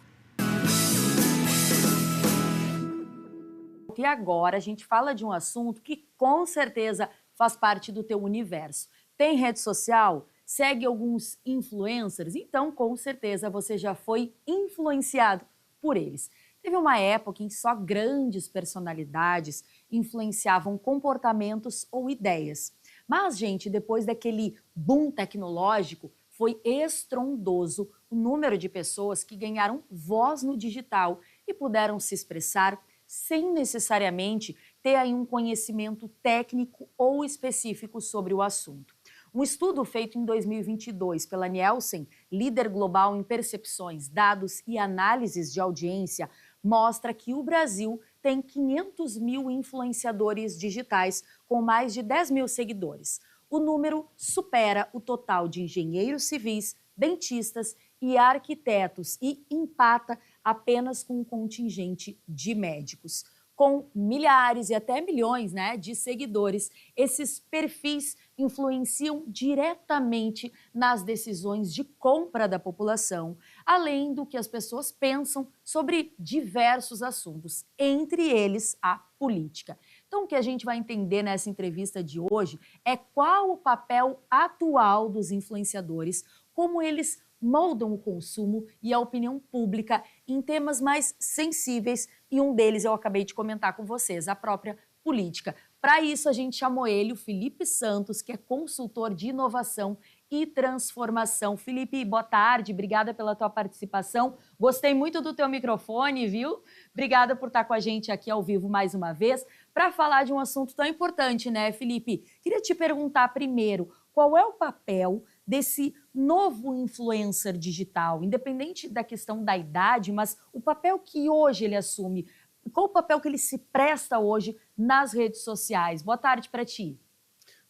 E agora a gente fala de um assunto que com certeza faz parte do teu universo. Tem rede social? Segue alguns influencers? Então, com certeza, você já foi influenciado por eles. Teve uma época em que só grandes personalidades influenciavam comportamentos ou ideias. Mas, gente, depois daquele boom tecnológico, foi estrondoso o número de pessoas que ganharam voz no digital e puderam se expressar sem necessariamente ter aí um conhecimento técnico ou específico sobre o assunto. Um estudo feito em 2022 pela Nielsen, líder global em percepções, dados e análises de audiência, mostra que o Brasil tem 500 mil influenciadores digitais com mais de 10 mil seguidores. O número supera o total de engenheiros civis, dentistas e arquitetos e empata apenas com um contingente de médicos. Com milhares e até milhões, de seguidores, esses perfis influenciam diretamente nas decisões de compra da população, além do que as pessoas pensam sobre diversos assuntos, entre eles a política. Então, o que a gente vai entender nessa entrevista de hoje é qual o papel atual dos influenciadores, como eles moldam o consumo e a opinião pública em temas mais sensíveis, e um deles eu acabei de comentar com vocês, a própria política. Para isso, a gente chamou ele, o Felipe Santos, que é consultor de inovação e transformação. Felipe, boa tarde, obrigada pela tua participação. Gostei muito do teu microfone, viu? Obrigada por estar com a gente aqui ao vivo mais uma vez, para falar de um assunto tão importante, Felipe? Queria te perguntar primeiro, qual é o papel desse novo influencer digital, independente da questão da idade, mas o papel que hoje ele assume, qual o papel que ele se presta hoje nas redes sociais? Boa tarde para ti.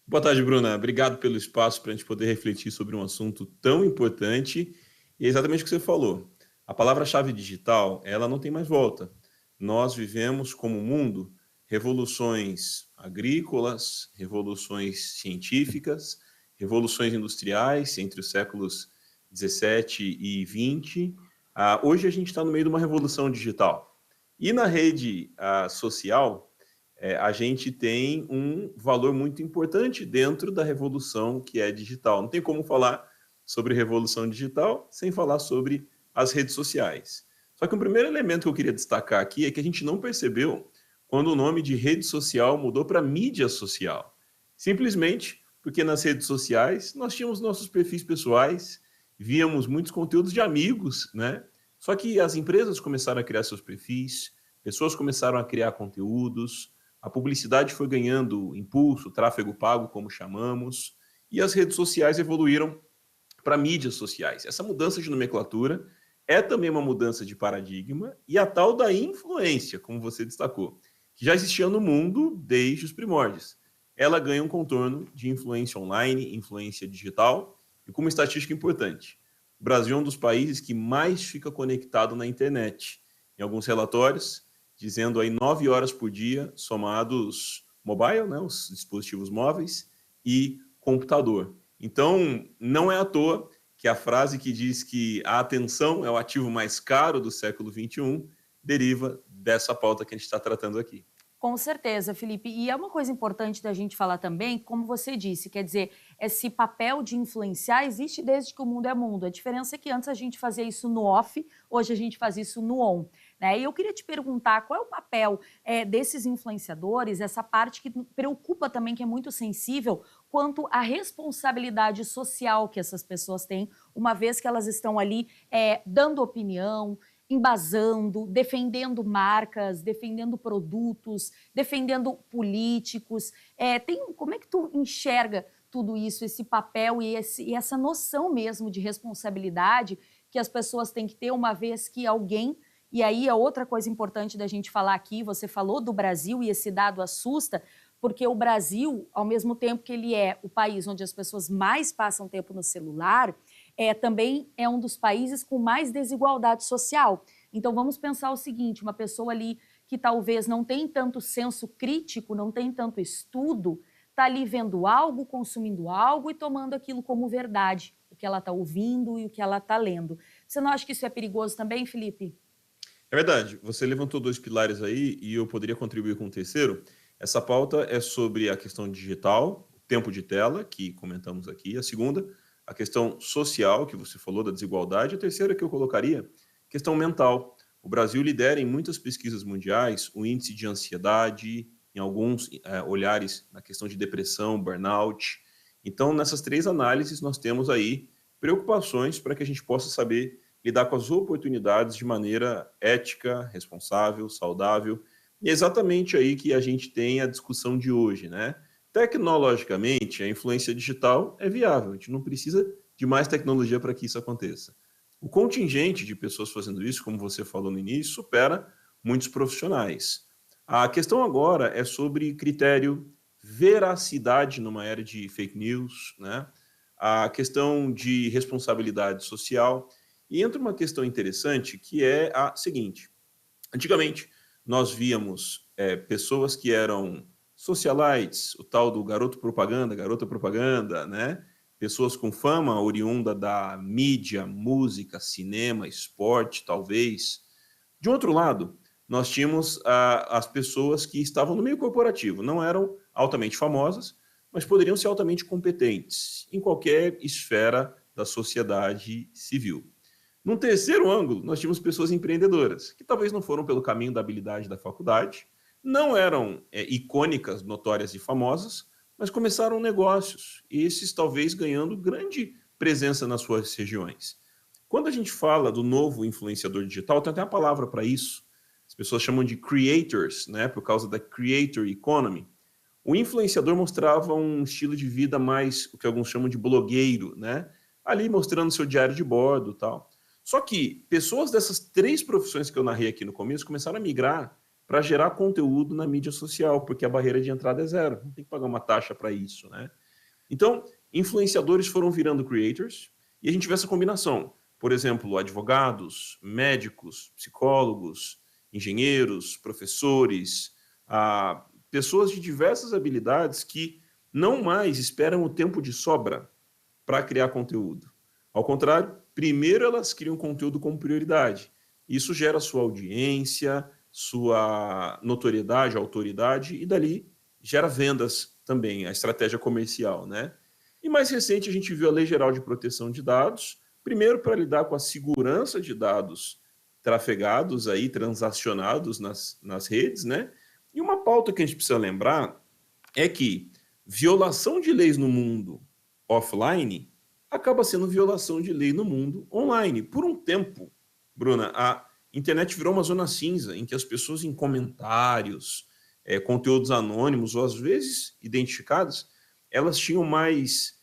Boa tarde, Bruna. Obrigado pelo espaço para a gente poder refletir sobre um assunto tão importante. E é exatamente o que você falou. A palavra-chave digital, ela não tem mais volta. Nós vivemos como mundo revoluções agrícolas, revoluções científicas, revoluções industriais entre os séculos 17 e 20. Hoje a gente está no meio de uma revolução digital. E na rede social, a gente tem um valor muito importante dentro da revolução que é digital. Não tem como falar sobre revolução digital sem falar sobre as redes sociais. Só que o primeiro elemento que eu queria destacar aqui é que a gente não percebeu quando o nome de rede social mudou para mídia social. Simplesmente porque nas redes sociais nós tínhamos nossos perfis pessoais, víamos muitos conteúdos de amigos, Só que as empresas começaram a criar seus perfis, pessoas começaram a criar conteúdos, a publicidade foi ganhando impulso, tráfego pago, como chamamos, e as redes sociais evoluíram para mídias sociais. Essa mudança de nomenclatura é também uma mudança de paradigma e a tal da influência, como você destacou, que já existia no mundo desde os primórdios. Ela ganha um contorno de influência online, influência digital, e com uma estatística importante. O Brasil é um dos países que mais fica conectado na internet. Em alguns relatórios, dizendo aí 9 horas por dia, somados mobile, os dispositivos móveis, e computador. Então, não é à toa que a frase que diz que a atenção é o ativo mais caro do século XXI deriva dessa pauta que a gente está tratando aqui. Com certeza, Felipe. E é uma coisa importante da gente falar também, como você disse, quer dizer, esse papel de influenciar existe desde que o mundo é mundo. A diferença é que antes a gente fazia isso no off, hoje a gente faz isso no on. E eu queria te perguntar qual é o papel desses influenciadores, essa parte que preocupa também, que é muito sensível, quanto à responsabilidade social que essas pessoas têm, uma vez que elas estão ali dando opinião, embasando, defendendo marcas, defendendo produtos, defendendo políticos. Como é que tu enxerga tudo isso, esse papel e essa noção mesmo de responsabilidade que as pessoas têm que ter, uma vez que alguém... E aí a outra coisa importante da gente falar aqui, você falou do Brasil e esse dado assusta, porque o Brasil, ao mesmo tempo que ele é o país onde as pessoas mais passam tempo no celular, também é um dos países com mais desigualdade social. Então, vamos pensar o seguinte, uma pessoa ali que talvez não tem tanto senso crítico, não tem tanto estudo, está ali vendo algo, consumindo algo e tomando aquilo como verdade, o que ela está ouvindo e o que ela está lendo. Você não acha que isso é perigoso também, Felipe? É verdade, você levantou 2 pilares aí e eu poderia contribuir com o terceiro. Essa pauta é sobre a questão digital, tempo de tela, que comentamos aqui. A segunda, a questão social, que você falou, da desigualdade. A terceira que eu colocaria, questão mental. O Brasil lidera em muitas pesquisas mundiais o índice de ansiedade, em alguns olhares na questão de depressão, burnout. Então, nessas 3 análises, nós temos aí preocupações para que a gente possa saber lidar com as oportunidades de maneira ética, responsável, saudável. E é exatamente aí que a gente tem a discussão de hoje, né? Tecnologicamente, a influência digital é viável, a gente não precisa de mais tecnologia para que isso aconteça. O contingente de pessoas fazendo isso, como você falou no início, supera muitos profissionais. A questão agora é sobre critério, veracidade numa era de fake news, né? A questão de responsabilidade social. E entra uma questão interessante que é a seguinte: antigamente nós víamos pessoas que eram socialites, o tal do garoto propaganda, garota propaganda, né? Pessoas com fama oriunda da mídia, música, cinema, esporte, talvez. De outro lado, nós tínhamos as pessoas que estavam no meio corporativo, não eram altamente famosas, mas poderiam ser altamente competentes em qualquer esfera da sociedade civil. Num terceiro ângulo, nós tínhamos pessoas empreendedoras, que talvez não foram pelo caminho da habilidade da faculdade, não eram icônicas, notórias e famosas, mas começaram negócios, esses talvez ganhando grande presença nas suas regiões. Quando a gente fala do novo influenciador digital, tem até uma palavra para isso, as pessoas chamam de creators, né, por causa da creator economy. O influenciador mostrava um estilo de vida mais, o que alguns chamam de blogueiro, né, ali mostrando seu diário de bordo e tal. Só que pessoas dessas 3 profissões que eu narrei aqui no começo começaram a migrar para gerar conteúdo na mídia social, porque a barreira de entrada é 0, não tem que pagar uma taxa para isso, né? Então, influenciadores foram virando creators e a gente vê essa combinação. Por exemplo, advogados, médicos, psicólogos, engenheiros, professores, pessoas de diversas habilidades que não mais esperam o tempo de sobra para criar conteúdo. Ao contrário, primeiro elas criam conteúdo como prioridade. Isso gera sua audiência, sua notoriedade, autoridade, e dali gera vendas também, a estratégia comercial, né? E mais recente a gente viu a Lei Geral de Proteção de Dados, primeiro para lidar com a segurança de dados trafegados aí, transacionados nas redes, né? E uma pauta que a gente precisa lembrar é que violação de leis no mundo offline acaba sendo violação de lei no mundo online. Por um tempo, Bruna, a internet virou uma zona cinza, em que as pessoas em comentários, conteúdos anônimos, ou às vezes identificados, elas tinham mais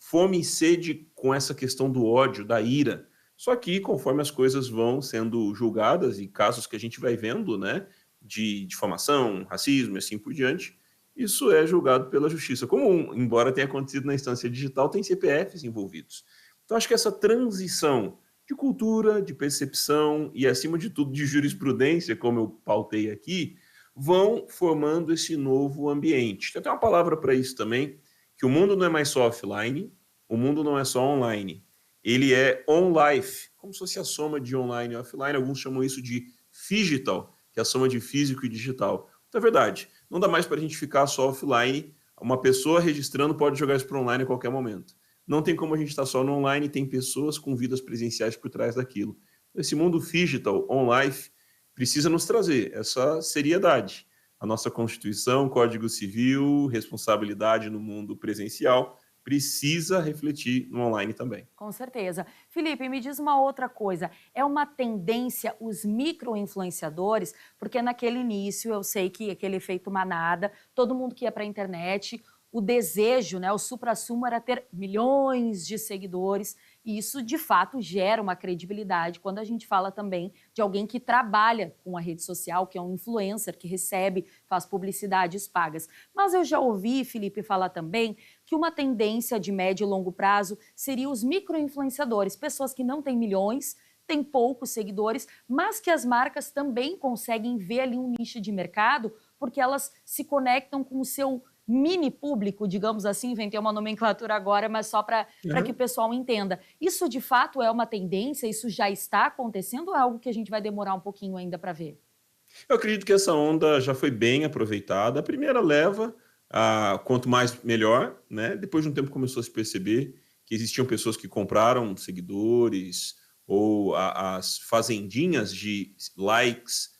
fome e sede com essa questão do ódio, da ira. Só que, conforme as coisas vão sendo julgadas, e casos que a gente vai vendo, né, de difamação, racismo e assim por diante, isso é julgado pela justiça comum, embora tenha acontecido na instância digital, tem CPFs envolvidos. Então, acho que essa transição de cultura, de percepção e, acima de tudo, de jurisprudência, como eu pautei aqui, vão formando esse novo ambiente. Tem até uma palavra para isso também, que o mundo não é mais só offline, o mundo não é só online, ele é on-life, como se fosse a soma de online e offline. Alguns chamam isso de phygital, que é a soma de físico e digital. Então é verdade, não dá mais para a gente ficar só offline, uma pessoa registrando pode jogar isso para online a qualquer momento. Não tem como a gente estar só no online, tem pessoas com vidas presenciais por trás daquilo. Esse mundo digital, on-life, precisa nos trazer essa seriedade. A nossa Constituição, Código Civil, responsabilidade no mundo presencial, precisa refletir no online também. Com certeza. Felipe, me diz uma outra coisa. É uma tendência os micro-influenciadores, porque naquele início eu sei que aquele efeito manada, todo mundo que ia para a internet, o desejo, né, o suprassumo era ter milhões de seguidores, e isso de fato gera uma credibilidade quando a gente fala também de alguém que trabalha com a rede social, que é um influencer, que recebe, faz publicidades pagas. Mas eu já ouvi, Felipe, falar também que uma tendência de médio e longo prazo seria os micro-influenciadores, pessoas que não têm milhões, tem poucos seguidores, mas que as marcas também conseguem ver ali um nicho de mercado, porque elas se conectam com o seu mini público, digamos assim, inventei uma nomenclatura agora, mas só para que o pessoal entenda. Isso de fato é uma tendência? Isso já está acontecendo ou é algo que a gente vai demorar um pouquinho ainda para ver? Eu acredito que essa onda já foi bem aproveitada. A primeira leva, quanto mais melhor, né? Depois de um tempo começou a se perceber que existiam pessoas que compraram seguidores ou as fazendinhas de likes,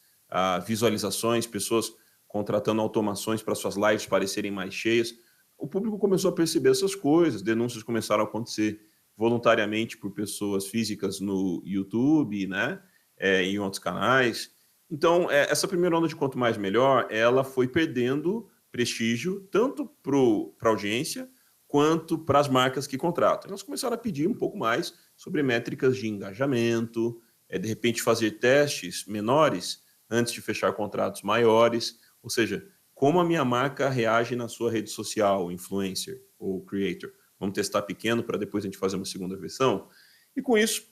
visualizações, pessoas contratando automações para suas lives parecerem mais cheias. O público começou a perceber essas coisas, denúncias começaram a acontecer voluntariamente por pessoas físicas no YouTube, né? Em outros canais. Então, essa primeira onda de quanto mais melhor, ela foi perdendo prestígio tanto para a audiência quanto para as marcas que contratam. Elas começaram a pedir um pouco mais sobre métricas de engajamento, de repente fazer testes menores antes de fechar contratos maiores, ou seja, como a minha marca reage na sua rede social, influencer ou creator. Vamos testar pequeno para depois a gente fazer uma segunda versão. E com isso,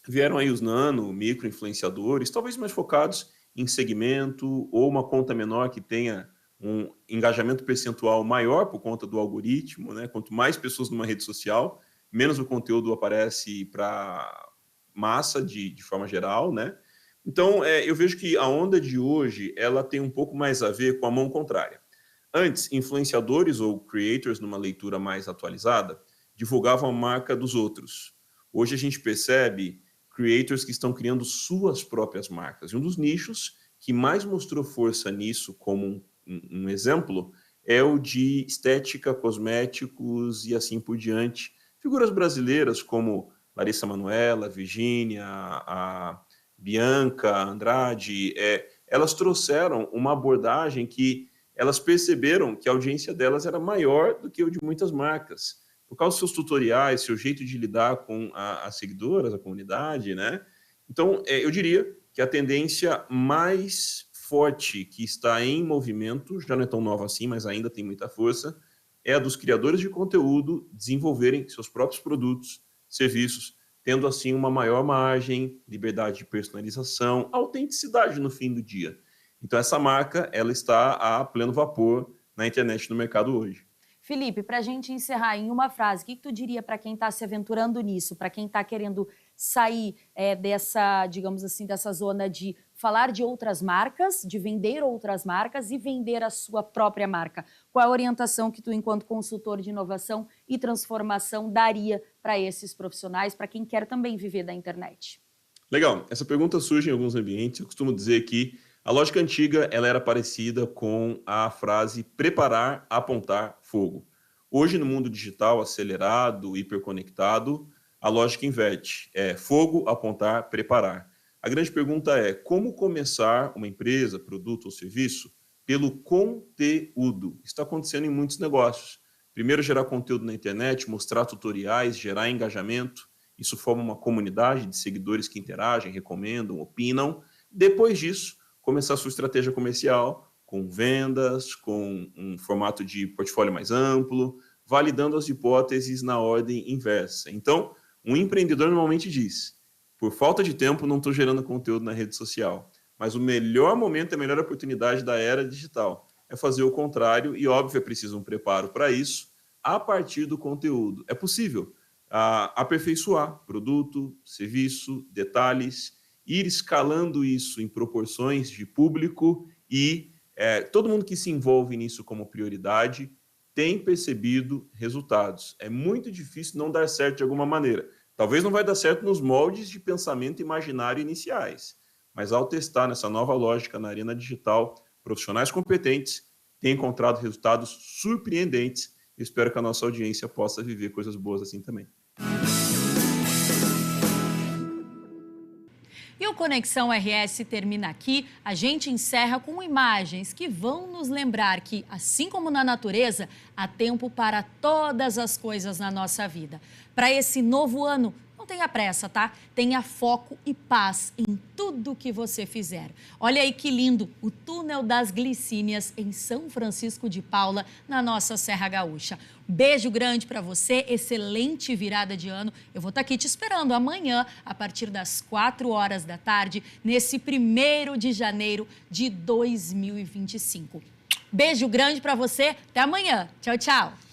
vieram aí os nano, micro influenciadores, talvez mais focados em segmento ou uma conta menor que tenha um engajamento percentual maior por conta do algoritmo, né? Quanto mais pessoas numa rede social, menos o conteúdo aparece para massa de forma geral, né? Então, eu vejo que a onda de hoje, ela tem um pouco mais a ver com a mão contrária. Antes, influenciadores ou creators, numa leitura mais atualizada, divulgavam a marca dos outros. Hoje a gente percebe creators que estão criando suas próprias marcas. E um dos nichos que mais mostrou força nisso, como um exemplo, é o de estética, cosméticos e assim por diante. Figuras brasileiras como Larissa Manoela, Virgínia, a Bianca, Andrade, elas trouxeram uma abordagem que elas perceberam que a audiência delas era maior do que o de muitas marcas. Por causa dos seus tutoriais, seu jeito de lidar com as seguidoras, a comunidade, né? Então, eu diria que a tendência mais forte que está em movimento, já não é tão nova assim, mas ainda tem muita força, é a dos criadores de conteúdo desenvolverem seus próprios produtos, serviços, tendo assim uma maior margem, liberdade de personalização, autenticidade no fim do dia. Então, essa marca, ela está a pleno vapor na internet, no mercado hoje. Felipe, para a gente encerrar em uma frase, o que tu diria para quem está se aventurando nisso, para quem está querendo sair dessa, digamos assim, dessa zona de falar de outras marcas, de vender outras marcas e vender a sua própria marca? Qual a orientação que tu, enquanto consultor de inovação e transformação, daria para esses profissionais, para quem quer também viver da internet? Legal. Essa pergunta surge em alguns ambientes. Eu costumo dizer que a lógica antiga ela era parecida com a frase preparar, apontar, fogo. Hoje, no mundo digital acelerado, hiperconectado, a lógica inverte. É fogo, apontar, preparar. A grande pergunta é como começar uma empresa, produto ou serviço pelo conteúdo. Isso está acontecendo em muitos negócios. Primeiro, gerar conteúdo na internet, mostrar tutoriais, gerar engajamento. Isso forma uma comunidade de seguidores que interagem, recomendam, opinam. Depois disso, começar a sua estratégia comercial com vendas, com um formato de portfólio mais amplo, validando as hipóteses na ordem inversa. Então, um empreendedor normalmente diz, por falta de tempo não estou gerando conteúdo na rede social, mas o melhor momento, a melhor oportunidade da era digital é fazer o contrário e, óbvio, é preciso um preparo para isso a partir do conteúdo. É possível aperfeiçoar produto, serviço, detalhes, ir escalando isso em proporções de público e todo mundo que se envolve nisso como prioridade tem percebido resultados. É muito difícil não dar certo de alguma maneira. Talvez não vai dar certo nos moldes de pensamento imaginário iniciais, mas ao testar nessa nova lógica na arena digital, profissionais competentes têm encontrado resultados surpreendentes. Espero que a nossa audiência possa viver coisas boas assim também. E o Conexão RS termina aqui. A gente encerra com imagens que vão nos lembrar que, assim como na natureza, há tempo para todas as coisas na nossa vida. Para esse novo ano, não tenha pressa, tá? Tenha foco e paz em tudo que você fizer. Olha aí que lindo, o Túnel das Glicínias em São Francisco de Paula, na nossa Serra Gaúcha. Beijo grande para você, excelente virada de ano. Eu vou estar aqui te esperando amanhã, a partir das 4 horas da tarde, nesse 1º de janeiro de 2025. Beijo grande para você, até amanhã. Tchau, tchau.